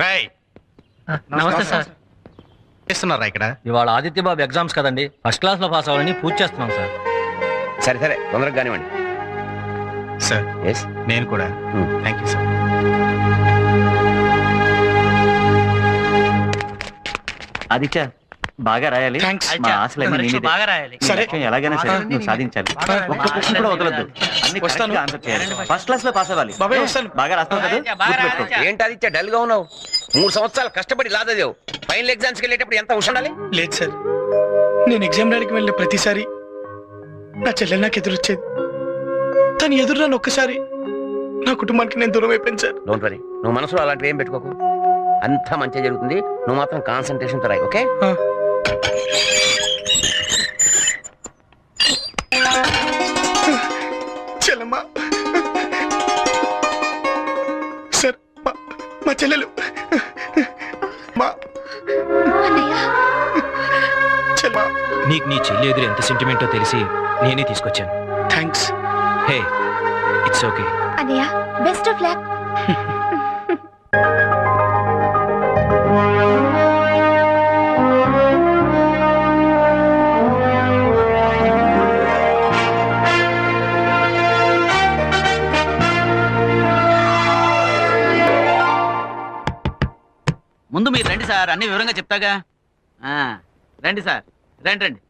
నమస్తే సార్. చేస్తున్నారా ఇక్కడ? ఇవాళ ఆదిత్య బాబు ఎగ్జామ్స్ కదండి, ఫస్ట్ క్లాస్ లో పాస్ అవ్వాలని పూజ చేస్తున్నాం సార్. సరే సరే, తొందరగా కానివ్వండి. సార్ ఎస్, నేను కూడా. Thank you sir. ఆదిత్య, బాగా రాయాలి. మా ఆశలన్నీ నీ మీదే. బాగా రాయాలి. ఈ లక్ష్యం ఎలాగైనా సరే నువ్వు సాధించాలి. ఒక్క క్వశ్చన్ కూడా వదలొద్దు. అన్ని correct గా ఆన్సర్ చేయాలి. ఫస్ట్ క్లాస్ లో పాస్ అవ్వాలి. బాగా రాస్తావు కదా, గుర్తుపెట్టుకో. ఏంటి ఆదిత్య డల్ గా ఉన్నావు? 3 సంవత్సరాలు కష్టపడి లాదదేవు. ఫైనల్ ఎగ్జామ్స్ కి వెళ్ళేటప్పుడు ఎంత ఉండాలి? లేదు సార్, నేను ఎగ్జామ్ రాయడానికి వెళ్ళిన ప్రతిసారి నా చెల్లెలు నాకు ఎదురొచ్చేది. తను ఎదురు నన్ను ఒక్కసారి నా కుటుంబానికి నేను దూరం అయిపోయాను సార్. డోంట్ వరీ, నువ్వు మనసులో అలాంటివి ఏం పెట్టుకోకు. అంతా మంచిగా జరుగుతుంది. నువ్వు మాత్రం కాన్సన్ట్రేషన్ తో రాయి, ఓకే? చెల్లమ్మ సార్, మా చెల్లెలు మా చెల్లెమ్మ. నీకు నీ చెల్లి ఎదురు ఎంత సెంటిమెంటో తెలిసి నేనే తీసుకొచ్చాను. థ్యాంక్స్. Hey, it's okay. అన్నయ్య, బెస్ట్ ఆఫ్ లక్. ముందు మీరు రండి సార్, అన్ని వివరంగా చెప్తాగా. రండి సార్, రండి రండి,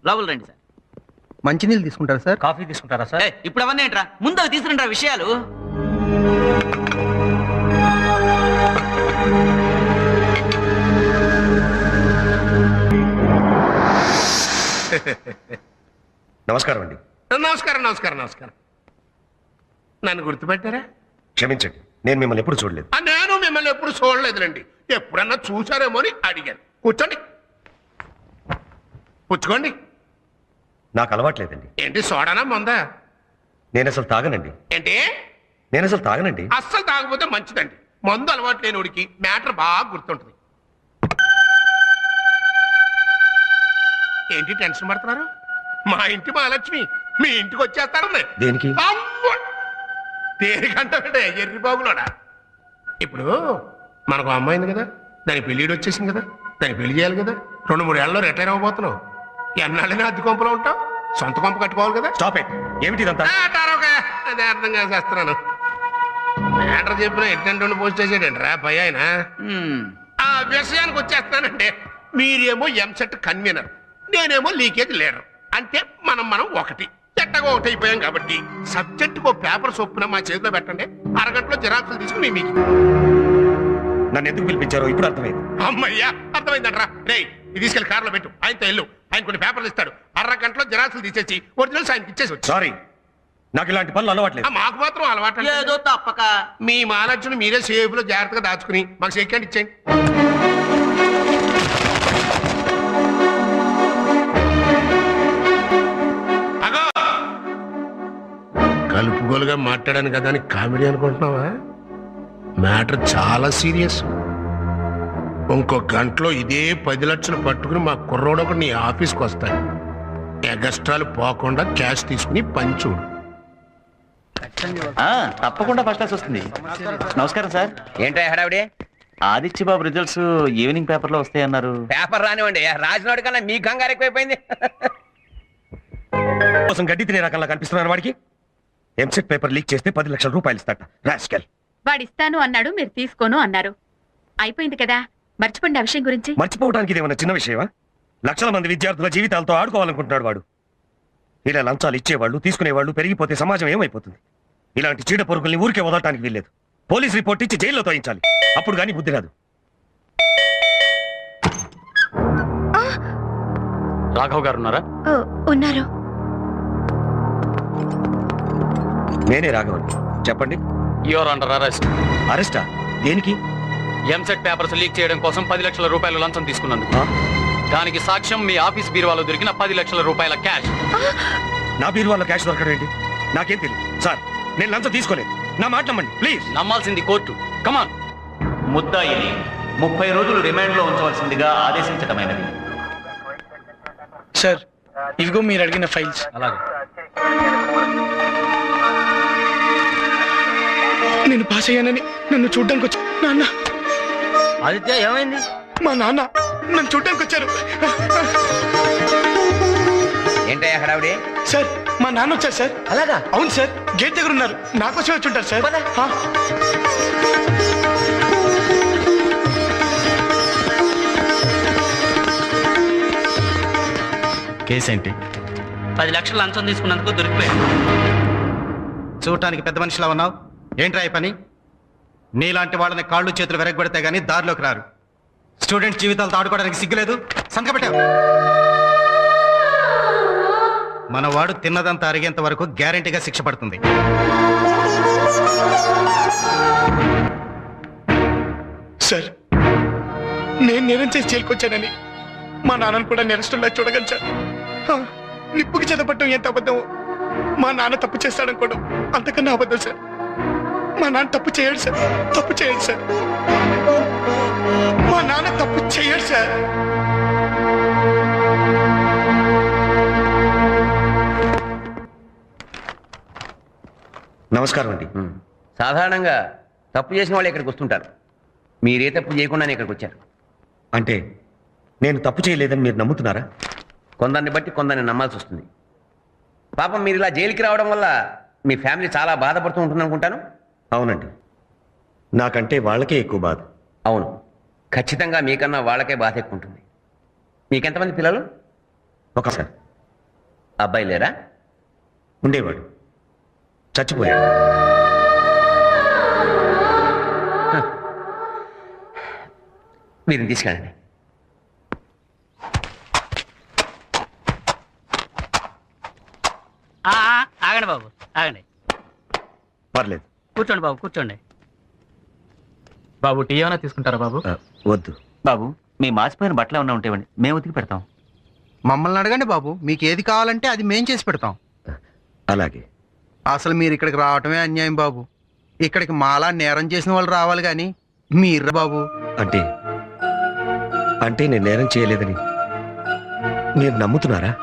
లోపల రండి సార్. మంచినీళ్ళు తీసుకుంటారా సార్? కాఫీ తీసుకుంటారా సార్? ఇప్పుడు అవన్నీ ఏంట్రా, ముందు అవి తీసుకురండి విషయాలు. నమస్కారం అండి. నమస్కారం నమస్కారం నమస్కారం. నన్ను గుర్తుపెట్టారా? క్షమించండి, నేను మిమ్మల్ని ఎప్పుడు చూడలేదు. నేను మిమ్మల్ని ఎప్పుడు చూడలేదులండి. ఎప్పుడన్నా చూసారేమో అని అడిగాను. కూర్చోండి, పుచ్చుకోండి. నాకు అలవాట్లేదండి. ఏంటి, సోడానా మందా? నేను అసలు తాగనండి. ఏంటి? నేను అసలు తాగనండి. అస్సలు తాగకపోతే మంచిదండి. మందు అలవాటు లేనివాడికి మ్యాటర్ బాగా గుర్తుంటుంది. ఏంటి టెన్షన్ పడుతున్నారు? మా ఇంటి మహాలక్ష్మి మీ ఇంటికి వచ్చేస్తారండి. దేనికి? దేనికంటే ఎర్రి బాబులోడా. ఇప్పుడు మనకు అమ్మాయి ఉంది కదా, దాని పెళ్ళిడు వచ్చేసింది కదా, దాన్ని పెళ్లి చేయాలి కదా. 2-3 ఏళ్ళలో రిటైర్ అవ్వబోతున్నావు. ఎన్నాళ్ళైనా అద్దె కొంపలో ఉంటావు, సొంత కొంప కట్టుకోవాలి కదా. Stop it. ఏమిటి ఇదంతా? అదే అర్థం చేస్తున్నాను. మ్యాటర్ చెప్పిన ఎట్టంటే పోస్ట్ చేసాడండి రా పై ఆయన. ఆ విషయానికి వచ్చేస్తానంటే, మీరేమో ఎంసెట్ కన్వీనర్, నేనేమో లీకేజ్ లీడర్. అంటే మనం ఒకటి చెట్టగా ఒకటి అయిపోయాం కాబట్టి సబ్జెక్టుకు పేపర్ చొప్పున మా చేతిలో పెట్టండి. అరగంటలో జిరాక్సులు తీసుకుని మీకు. నన్ను ఎందుకు పిలిపించారో ఇప్పుడు అర్థమైంది. అమ్మయ్యా, అర్థమైందంట్రా. రే, ఇది తీసుకెళ్లి కారులో పెట్టు, ఆయనతో వెళ్ళు. ఆయన కొన్ని పేపర్లు ఇస్తాడు. అరగంటలో జిరాక్సులు తీసేసి ఒరిజినల్స్ ఆయనకి ఇచ్చేసి వచ్చి. సారీ, నాకు ఇలాంటి పనులు అలవాట్లేదు. మాకు మాత్రం అలవాటు ఏదో తప్పక. మీ మహాలక్ష్మిని మీరే సేఫ్ లో జాగ్రత్తగా దాచుకుని మాకు సెకండ్ ఇచ్చేయండి. కలుపుగోలుగా మాట్లాడాను కదా అని కామెడీ అనుకుంటున్నావా? మ్యాటర్ చాలా సీరియస్. ఇంకో గంటలో ఇదే 10 లక్షలు పట్టుకుని మా కుర్రోడు ఒకటి నీ ఆఫీస్కి వస్తాడు. ఎగస్ట్రాలు పోకుండా క్యాష్ తీసుకుని పంచుడు. తప్పకుండా ఫస్ట్ క్లాస్ వస్తుంది. నమస్కారం సార్. ఏంటో హడావిడి? ఆదిత్య బాబు రిజల్ట్స్ ఈవినింగ్ పేపర్ లో వస్తాయన్నారు. పేపర్ రానివ్వండి, రాసినోడి కన్నా మీ కంగారు ఎక్కువైపోయింది. కోసం గడ్డి తినే రకంలా కనిపిస్తున్నాను వాడికి. ఎంసెట్ పేపర్ లీక్ చేస్తే 10 లక్షల రూపాయలు ఇస్తాట. రాస్కెల్. వాడిస్తాను అన్నాడు, మీరు తీసుకోను అన్నారు. అయిపోయింది కదా, మర్చిపోండి ఆ విషయం గురించి. మర్చిపోవడానికి ఇదేమన్నా చిన్న విషయమా? లక్షల మంది విద్యార్థుల జీవితాలతో ఆడుకోవాలనుకుంటున్నాడు వాడు. ఇలా లంచాలు ఇచ్చేవాళ్ళు తీసుకునేవాళ్ళు పెరిగిపోతే సమాజం ఏమైపోతుంది? ఇలాంటి చీడ పొరుగుల్ని ఊరికే వదలటానికి వీల్లేదు. పోలీస్ రిపోర్ట్ ఇచ్చి జైల్లో తోయించాలి. అప్పుడు కానీ బుద్ధి రాదు. రాఘవ్ గారు ఉన్నారా? ఉన్నారు. నేనే రాఘవన్, చెప్పండి. Your under arrest. అరెస్టా? దేనికి? ఎంసెట్ పేపర్స్ లీక్ చేయడం కోసం 10 లక్షల రూపాయలు లంచం తీసుకున్నందుకు. దానికి సాక్ష్యం మీ ఆఫీస్ బీరువాలో దొరికిన 10 లక్షల రూపాయల క్యాష్. నా బీరువాలో క్యాష్ దొరకడం ఏంటి? నాకేం తెలియదు సార్. నేను లంచం తీసుకోలేదు. నా మాట నమ్మండి ప్లీజ్. నమ్మాల్సింది కోర్టు. కమాన్. ముద్దాయిని 30 రోజులు రిమాండ్ లో ఉంచవలసిందిగా ఆదేశించటమైనది. సార్, ఇవిగో మీరు అడిగిన ఫైల్స్. అలాగే. నేను పాస్ అయ్యానని నన్ను చూడ్డానికి వచ్చి నాన్న ఆదిత్య ఏమైంది? మా నాన్న నన్ను చూడడానికి వచ్చారు. ఏంటయ్యా హడావిడి? సార్ మా నాన్న వచ్చారు సార్. అలాగా? అవును సార్, గేట్ దగ్గర ఉన్నారు. నాకోసమే వచ్చి ఉంటారు సార్. ఆ. కేసు ఏంటి? 10 లక్షలు లంచం తీసుకున్నందుకు దొరికిపోయాడు. చూడటానికి పెద్ద మనిషిలా ఉన్నావు. ఏంట్రా ఈ పని? నీలాంటి వాళ్ళని కాళ్ళు చేతులు వెరగబెడితే గానీ దారిలోకి రారు. స్టూడెంట్ జీవితాలతో ఆడుకోవడానికి సిగ్గులేదు. సంతకపెట్టావు. మనవాడు తిన్నదంతా అరిగేంత వరకు గ్యారెంటీగా శిక్ష పడుతుంది. సార్ నేను నేరం చేసి జైలుకొచ్చానని మా నాన్నను కూడా నేరస్తుల్లా చూడగలను సార్. ఆ, నిప్పుకి చెదపట్టం ఎంత అబద్ధం. మా నాన్న తప్పు చేస్తాడనుకోవడం అంతకన్నా అబద్ధం సార్. మా నాన్న తప్పు చేయడు సార్. తప్పు చేయడు సార్. మా నాన్న తప్పు చేయడు సార్. నమస్కారం అండి. సాధారణంగా తప్పు చేసిన వాళ్ళు ఇక్కడికి వస్తుంటారు. మీరే తప్పు చేయకుండానే ఇక్కడికి వచ్చారు. అంటే నేను తప్పు చేయలేదని మీరు నమ్ముతున్నారా? కొందరిని బట్టి కొందరిని నమ్మాల్సి వస్తుంది. పాపం మీరు ఇలా జైలుకి రావడం వల్ల మీ ఫ్యామిలీ చాలా బాధపడుతూ ఉంటుంది అనుకుంటాను. అవునండి, నాకంటే వాళ్ళకే ఎక్కువ బాధ. అవును, ఖచ్చితంగా మీకన్నా వాళ్ళకే బాధ ఎక్కువ ఉంటుంది. మీకెంతమంది పిల్లలు? ఒక సార్ అబ్బాయి లేరా? ఉండేవాడు, చచ్చిపోయాడు. వీరిని తీసుకెళ్ళండి. ఆగండి బాబు, ఆగండి. పర్లేదు, కూర్చోండి బాబు, కూర్చోండి. బాబు టీ ఏమైనా తీసుకుంటారా బాబు? వద్దు. బాబు మీ మాసిపోయిన బట్టలు ఏమన్నా ఉంటేవండి, మేము ఉతికి పెడతాం. మమ్మల్ని అడగండి బాబు, మీకు ఏది కావాలంటే అది మేం చేసి పెడతాం. అలాగే. అసలు మీరు ఇక్కడికి రావటమే అన్యాయం బాబు. ఇక్కడికి మాలా నేరం చేసిన వాళ్ళు రావాలి కానీ మీరు బాబు. అంటే అంటే నేను నేరం చేయలేదని మీరు నమ్ముతున్నారా?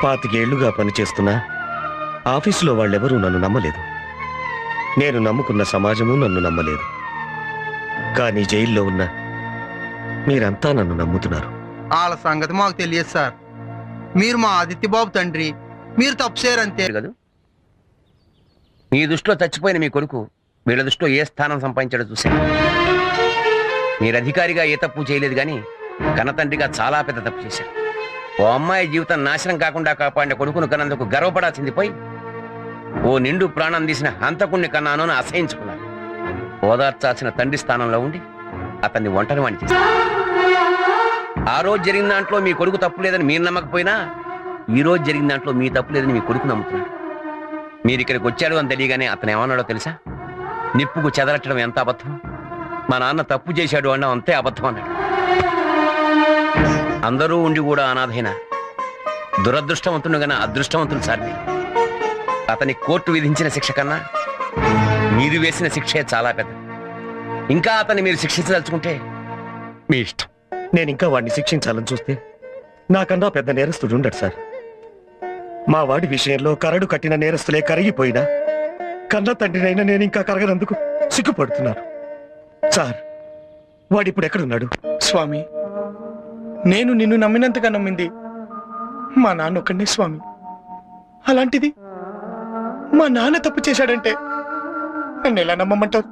25 ఏళ్లుగా పనిచేస్తున్నా ఆఫీసులో వాళ్ళెవరూ నన్ను నమ్మలేదు. నేను నమ్ముకున్న సమాజము నన్ను నమ్మలేదు. కానీ జైల్లో ఉన్న మీరంతా నన్ను నమ్ముతున్నారు. వాళ్ళ సంగతి మాకు తెలియదు సార్. మీరు మా ఆదిత్య బాబు తండ్రి, మీరు తప్పు చేయరంతే. కదా, మీ దృష్టిలో చచ్చిపోయిన మీ కొడుకు వీళ్ళ దృష్టిలో ఏ స్థానం సంపాదించాడో చూశాను. మీరు అధికారిగా ఏ తప్పు చేయలేదు, కానీ కన్నతండ్రిగా చాలా పెద్ద తప్పు చేశారు. ఓ అమ్మాయి జీవితం నాశనం కాకుండా కాపాడిన కొడుకును కన్నందుకు గర్వపడాల్సింది పోయి ఓ నిండు ప్రాణం తీసిన హంతకుణ్ణి కన్నాను అని అసహించుకున్నాను. ఓదార్చాల్సిన తండ్రి స్థానంలో ఉండి అతన్ని ఒంటరి వాణి చేశారు. ఆ రోజు జరిగిన దాంట్లో మీ కొడుకు తప్పు లేదని మీరు నమ్మకపోయినా ఈ రోజు జరిగిన దాంట్లో మీ తప్పు లేదని మీ కొడుకు నమ్ముతున్నాడు. మీరు ఇక్కడికి వచ్చాడు అని తెలియగానే అతను ఏమన్నాడో తెలుసా? నిప్పుకు చెదరట్టడం ఎంత అబద్ధం, మా నాన్న తప్పు చేశాడు అన్నా అంతే అబద్ధం అన్నాడు. అందరూ ఉండి కూడా అనాథైన దురదృష్టవంతుడు గన అదృష్టవంతుడు సార్ మీరు. అతని కోర్టు విధించిన శిక్ష కన్నా మీరు వేసిన శిక్షే చాలా పెద్ద. ఇంకా అతన్ని మీరు శిక్షించదలుచుకుంటే మీ ఇష్టం. నేను ఇంకా వాడిని శిక్షించాలని చూస్తే నాకన్నా పెద్ద నేరస్తుడు ఉండడు సార్. మా వాడి విషయంలో కరడు కట్టిన నేరస్తులే కరిగిపోయినా కన్న తండ్రినైనా నేను ఇంకా కరగనందుకు సిగ్గుపడుతున్నాను సార్. వాడిప్పుడు ఎక్కడున్నాడు? స్వామి, నేను నిన్ను నమ్మినంతగా నమ్మింది మా నాన్న ఒక్కడే స్వామి. అలాంటిది మా నాన్న తప్పు చేశాడంటే నన్ను ఎలా నమ్మమంటావు?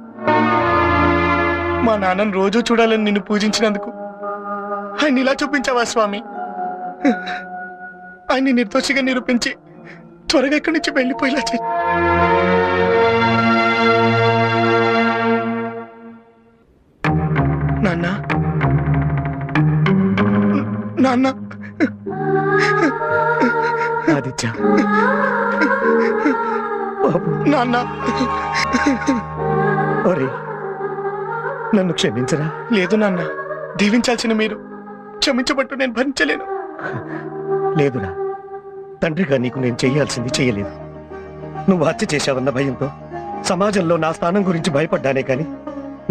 మా నాన్నను రోజూ చూడాలని నిన్ను పూజించినందుకు ఆయన ఇలా చూపించావా స్వామి? ఆయన్ని నిర్దోషిగా నిరూపించి త్వరగా ఇక్కడి నుంచి వెళ్ళిపోయేలా చెయ్యి. నాన్న, నాన్న, ఆదిత్య బాబు, నాన్న, ఒరే నన్ను క్షమించరా. లేదు నాన్న, దీవించాల్సిన మీరు క్షమించబట్టు నేను భరించలేను. లేదురా, తండ్రిగా నీకు నేను చెయ్యాల్సింది చెయ్యలేదు. నువ్వు హత్య చేశావన్న భయంతో సమాజంలో నా స్థానం గురించి భయపడ్డానే కానీ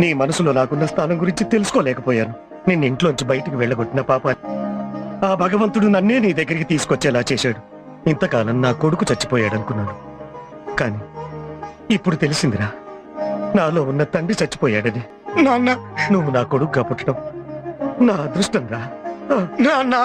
నీ మనసులో నాకున్న స్థానం గురించి తెలుసుకోలేకపోయాను. నిన్ను ఇంట్లోంచి బయటికి వెళ్ళగొట్టిన పాపాన్ని ఆ భగవంతుడు నన్నే నీ దగ్గరికి తీసుకొచ్చేలా చేశాడు. ఇంతకాలం నా కొడుకు చచ్చిపోయాడనుకున్నాను, కానీ ఇప్పుడు తెలిసిందిరా నాలో ఉన్న తండ్రి చచ్చిపోయాడని. నాన్న నువ్వు నా కొడుకుగా పుట్టడం నా అదృష్టం రా. నాన్న